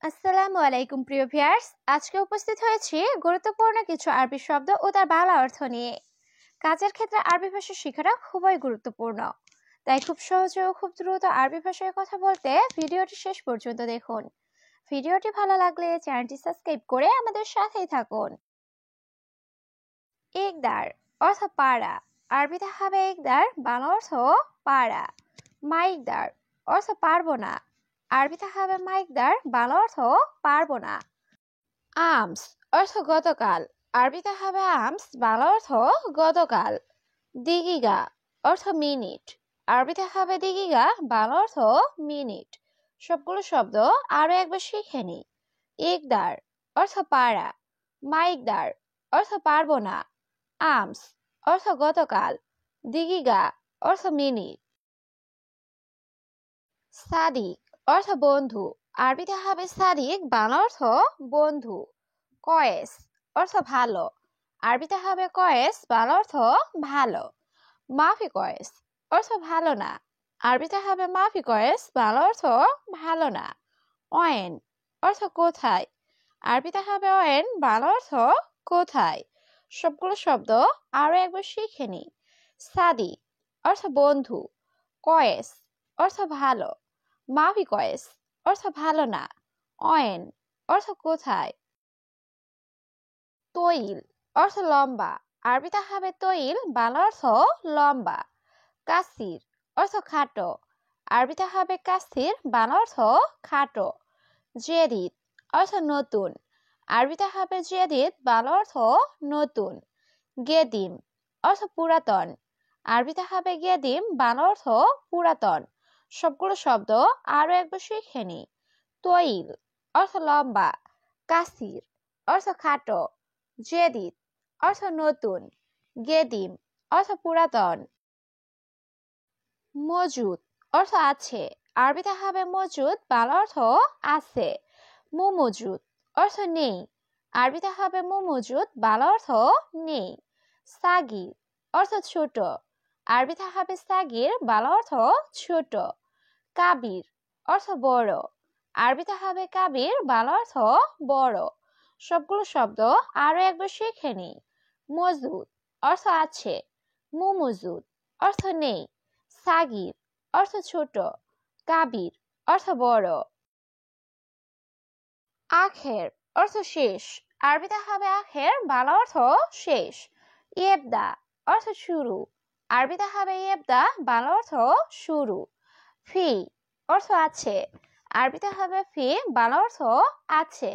আসসালামু আলাইকুম প্রিয় ভিউয়ার্স, আজকে উপস্থিত হয়েছি গুরুত্বপূর্ণ কিছু আরবি শব্দ ও তার বাংলা অর্থ নিয়ে। কাজের ক্ষেত্রে আরবি ভাষা শেখাটা খুবই গুরুত্বপূর্ণ, তাই খুব সহজে ও খুব দ্রুত আরবি ভাষায় কথা বলতে ভিডিওটি শেষ পর্যন্ত দেখুন। ভিডিওটি ভালো লাগলে চ্যানেলটি সাবস্ক্রাইব করে আমাদের সাথেই থাকুন। ইকদার অর্থ পাড়া, আরবিতে হবে ইকদার, বাংলা অর্থ পাড়া। মাইকদার অর্থ পারবো না, আরবিতে হবে মাইকদার, বাংলা অর্থ পারবো না। আমস অর্থ গতকাল, আরবিতে হবে আমস, বাংলা অর্থ গতকাল। দিগিগা অর্থ মিনিট, আরবিতে হবে দিগিগা, বাংলা অর্থ মিনিট। সবগুলো শব্দ আরো একবার শিখে নি। ইকদার অর্থ পারা, মাইকদার অর্থ পারবো না, আমস অর্থ গতকাল, দিগিগা অর্থ মিনিট। সাদিক অর্থ বন্ধু, আরবিতে হবে সাদিক, বাংলা অর্থ বন্ধু। কয়েস অর্থ ভালো, আরবিতে হবে কয়েস, বাংলা অর্থ ভালো। মাফি কয়েস অর্থ ভালো না, আরবিতে হবে মাফি কয়েস, বাংলা অর্থ ভালো না। অয়েন অর্থ কোথায়, আরবিতে হবে অয়েন, বাংলা অর্থ কোথায়। সবগুলো শব্দ আরো একবার শিখে নি। সাদিক অর্থ বন্ধু, কয়েস অর্থ ভালো, মাফি কয়েস অর্থ ভালো না, অয়েন অর্থ কোথায়। তৈল অর্থ লম্বা, আরবিতে হবে তৈল, বাংলা অর্থ লম্বা। কাসির অর্থ খাটো, আরবিতে হবে কাসির, বাংলা অর্থ খাটো। জেদিদ অর্থ নতুন, আরবিতে হবে জেদিদ, বাংলা অর্থ নতুন। গেদিম অর্থ পুরাতন, আরবিতে হবে গেদিম, বাংলা অর্থ পুরাতন। সবগুলো শব্দ আরো একবার শিখে নি। তৈল অর্থ লম্বা, কাসির অর্থ খাটো, জেদিদ অর্থ নতুন, গেদিম অর্থ পুরাতন। মজুদ অর্থ আছে, আরবিতে হবে মজুদ, বাংলা অর্থ আছে। মুমজুদ অর্থ নেই, আরবিতে হবে মুমজুদ, বাংলা অর্থ নেই। সাগির অর্থ ছোট, আরবিতে হবে সাগির, বাংলা অর্থ ছোট। কাবির অর্থ বড়, আরবিতে হবে কাবির, বাংলা অর্থ বড়। সবগুলো শব্দ আরো একবার শিখে নি। মজুদ অর্থ আছে, মুমজুদ অর্থ নেই, সাগির অর্থ ছোট, কাবির অর্থ বড়। আখের অর্থ শেষ, আরবিতে হবে আখের, বাংলা অর্থ শেষ। ইয়েবদা অর্থ শুরু, আরবিতে হবে ইয়েবদা, বাংলা অর্থ শুরু। ফি অর্থ আছে, আরবিতে হবে ফি, বাংলা অর্থ আছে।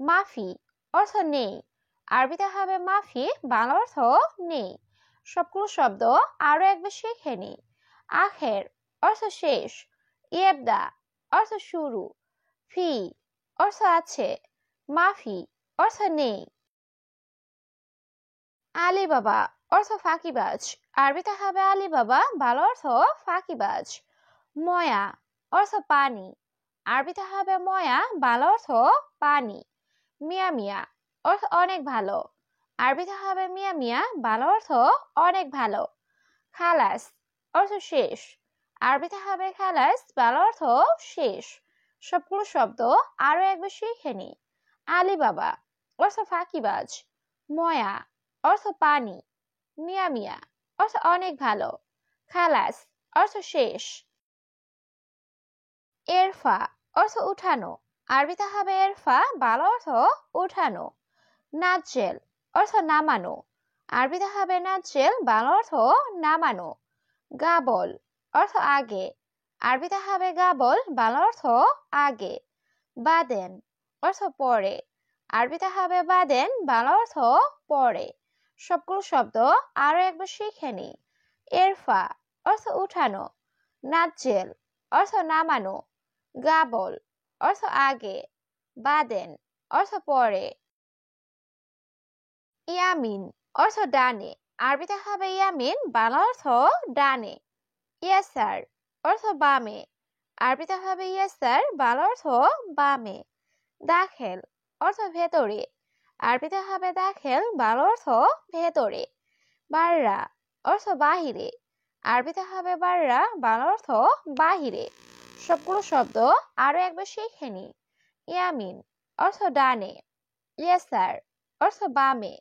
মাফি অর্থ নেই, আরবিতে হবে মাফি, বাংলা অর্থ নেই। সবগুলো শব্দ আরো একবার শিখে নি। আখের অর্থ শেষ, ইয়েবদা অর্থ শুরু, ফি অর্থ আছে, মাফি অর্থ নেই। আলী বাবা অর্থ ফাঁকিবাজ, আরবিতে হবে আলী বাবা, বাংলা অর্থ ফাঁকিবাজ। ময়া অর্থ পানি, আরবিতে হবে ময়া, বাংলা অর্থ পানি। মিয়া মিয়া অর্থ অনেক ভালো, আরবিতে হবে মিয়া মিয়া, বাংলা অর্থ অনেক ভালো। খালাস অর্থ শেষ, আরবিতে হবে খালাস, বাংলা অর্থ শেষ। সবগুলো শব্দ আরো একবার শিখে নি। আলী বাবা অর্থ ফাঁকিবাজ, ময়া অর্থ পানি, মিয়া মিয়া অর্থ অনেক ভালো, খালাস অর্থ শেষ। এরফা অর্থ উঠানো, আরবিতে হবে এরফা, বাংলা অর্থ উঠানো। নাজেল অর্থ নামানো, আরবিতে হবে নাজেল, বাংলা অর্থ নামানো। গাবল অর্থ আগে, আরবিতে হবে গাবল, বাংলা অর্থ আগে। বাদেন অর্থ পরে, আরবিতে হবে বাদেন, বাংলা অর্থ পরে। সবগুলো শব্দ আরো একবার শিখে নি। এরফা অর্থ উঠানো, নাজেল অর্থ নামানো, গাবল অর্থ আগে, বাদেন অর্থ পরে। ইয়ামিন অর্থ ডানে, আরবিতে হবে ইয়ামিন, বাংলা অর্থ ডানে। ইয়াসার অর্থ বামে, আরবিতে হবে ইয়াসার, বাংলা অর্থ বামে। দাখেল অর্থ ভেতরে, আরবিতে হবে দাখেল, বাংলা অর্থ ভেতরে। বাররা অর্থ বাহিরে, আরবিতে হবে বাররা, বাংলা অর্থ বাহিরে। সবগুলো শব্দ আরো একবার শিখে নি। ইয়ামিন অর্থ ডানে, ইয়েসার অর্থ বামে,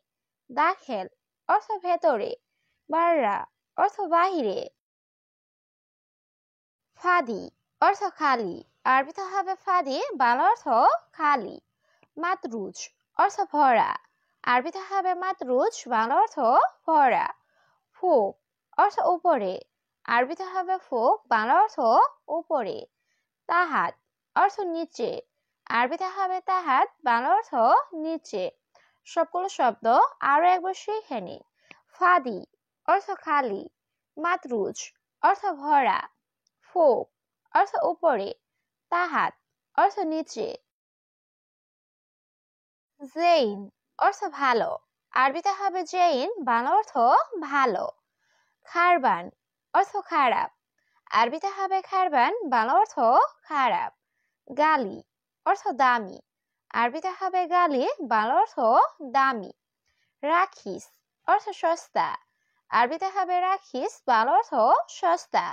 দাখেল অর্থ ভেতরে, বাররা অর্থ বাহিরে। ফাদি অর্থ খালি, আরবিতে হবে ফাদি, বাংলা অর্থ খালি। মাতরুজ অর্থ ভরা, আরবিতে হবে মাতরুজ, বাংলা অর্থ ভরা। ফোক অর্থ উপরে, আরবিতে হবে ফোক, বাংলা অর্থ উপরে। তাহাত অর্থ নিচে, আরবিতে হবে তাহাত, বাংলা অর্থ নিচে। সবগুলো শব্দ আরো একবার শিখে নিই। ফাদি অর্থ খালি, মাতরুজ অর্থ ভরা, ফোক অর্থ উপরে, তাহাত অর্থ নিচে। জেইন অর্থ ভালো, আরবিতে হবে জেইন, বাংলা অর্থ ভালো। খারবান অর্থ খারাপ, আরবিতে হবে খারবান, বাংলা অর্থ খারাপ। গালি অর্থ দামি, আরবিতে হবে গালি, বাংলা অর্থ দামি। রাখিস অর্থ সস্তা, আরবিতে হবে রাখিস, বাংলা অর্থ সস্তা।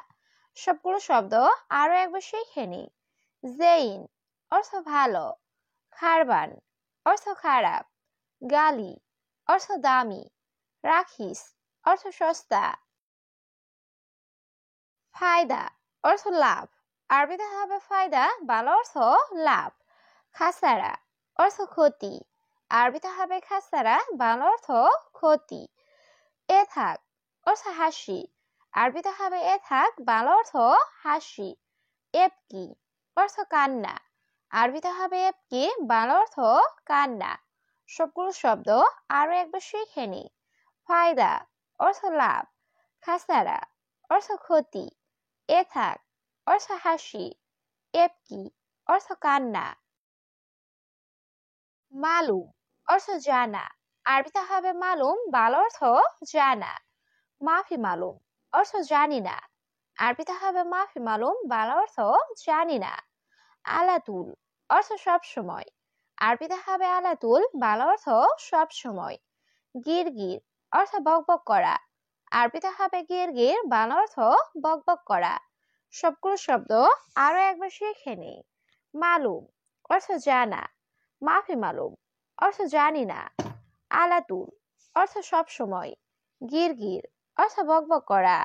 সবগুলো শব্দ আরো একবার শিখে নিই। জেইন অর্থ ভালো, খারবান অর্থ খারাপ, গালি অর্থ দামি, রাখিস অর্থ সস্তা। ফায়দা অর্থ লাভ, আরবিতে হবে ফায়দা, বাংলা অর্থ লাভ। খাসারা অর্থ ক্ষতি, আরবিতে হবে খাসারা, বাংলা অর্থ ক্ষতি। এথাক অর্থ হাসি, আরবিতে হবে এথাক, বাংলা অর্থ হাসি। এবকি অর্থ কান্না, আরবিতে হবে এবকি, বাংলা অর্থ কান্না। সবগুলো শব্দ আরো একবার শিখে নিই। ফায়দা অর্থ লাভ, খাসারা অর্থ ক্ষতি, এথাক অর্থ হাসি, এবকি অর্থ কান্না। মালুম অর্থ জানা, আরবিতে হবে মালুম, বাংলা অর্থ জানা। মাফি মালুম অর্থ জানি না, আরবিতে হবে মাফি মালুম, বাংলা অর্থ জানি না। আলাতুল অর্থ সব সময়, আরবিতে হবে আলাতুল, বাংলা অর্থ সব সময়। গিরগির অর্থ বকবক করা, আরবিতে হবে গিরগির, বাংলা অর্থ বকবক করা। সবগুলো শব্দ আরো একবার শিখে নিই। মালুম অর্থ জানা, মাফি মালুম অর্থ জানি না, আলাতুল অর্থ সব সময়, গিরগির অর্থ বকবক করা।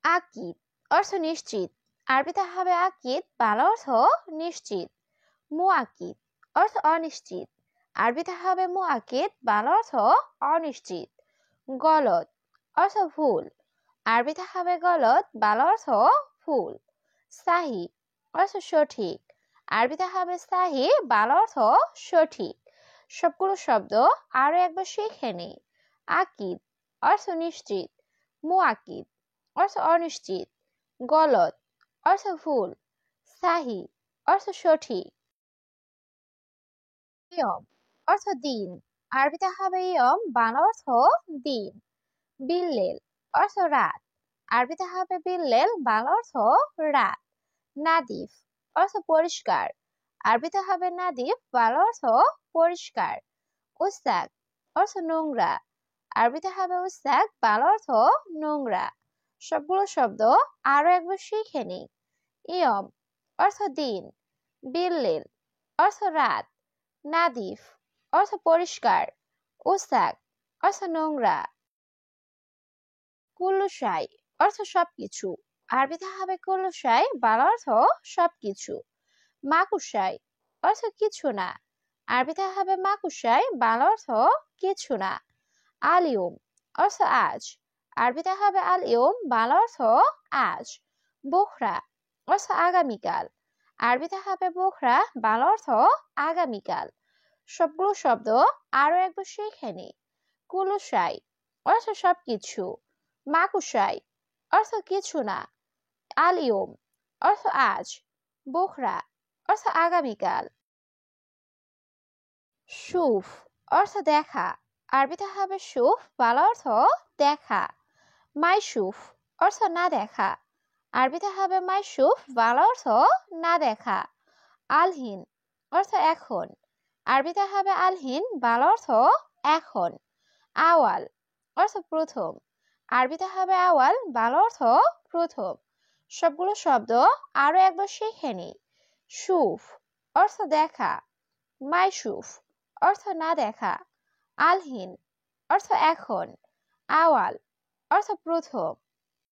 আকিদ অর্থ নিশ্চিত, আরবিতে হবে আকিদ, বাংলা অর্থ নিশ্চিত। মুআকিদ অর্থ অনিশ্চিত, আরবিতে হবে মুআকিদ, বাংলা অর্থ অনিশ্চিত। গলত অর্থ ভুল, আরবিতে হবে গলত, বাংলা অর্থ ভুল। সাহি অর্থ সঠিক, আরবিতে হবে সাহি, বাংলা অর্থ সঠিক। সবগুলো শব্দ আরো একবার শিখে নিই। আকিদ অর্থ নিশ্চিত, মুআকিদ অর্থ অনিশ্চিত, গলত অর্থ ভুল, সাহি অর্থ সঠিক। ইয়ম অর্থ দিন, আরবিতে হবে ইয়ম, বাংলা অর্থ দিন। বিল্লেল অর্থ রাত, আরবিতে হবে বিল্লেল, বাংলা অর্থ রাত। নাদিফ অর্থ পরিষ্কার, আরবিতে হবে নাদিফ, বাংলা অর্থ পরিষ্কার। উস্তাক অর্থ নোংরা, আরবিতে হবে উস্তাক, বাংলা অর্থ নোংরা। সবগুলো শব্দ আরো একবার শিখে নিই। ইয়ম অর্থ দিন, বিল্লেল অর্থ রাত, নাদিফ অর্থ পরিষ্কার, উস্তাক অর্থ নোংরা। কুল্লুশাই অর্থ সবকিছু, আরবিতে হবে কুল্লুশাই, বাংলা অর্থ সবকিছু। মাকুশাই অর্থ কিছু না, আরবিতে হবে মাকুশাই, বাংলা অর্থ কিছু না। আলিউম অর্থ আজ, আরবিতে হবে আলিউম, বাংলা অর্থ আজ। বোখরা অর্থ আগামীকাল, আরবিতে হবে বোখরা, বাংলা অর্থ আগামীকাল। সবগুলো শব্দ আরো একবার শিখে নিই। কুলুশাই অর্থ সবকিছু, মাকুশাই অর্থ কিছু না, আলিউম অর্থ আজ, বোখরা অর্থ আগামীকাল। সুফ অর্থ দেখা, আরবিতে হবে সুফ, বাংলা অর্থ দেখা। মাইসুফ অর্থ না দেখা, আরবিতে হবে মাইসুফ, বাংলা অর্থ না দেখা। আলহিন অর্থ এখন, আরবিতে হবে আলহিন, বাংলা অর্থ এখন। আওয়াল অর্থ প্রথম, আরবিতে হবে আওয়াল, বাংলা অর্থ প্রথম। সবগুলো শব্দ আরো একবার শিখে নিই। শুফ অর্থ দেখা, মাইশুফ অর্থ না দেখা, আলহিন অর্থ এখন, আওয়াল অর্থ প্রথম।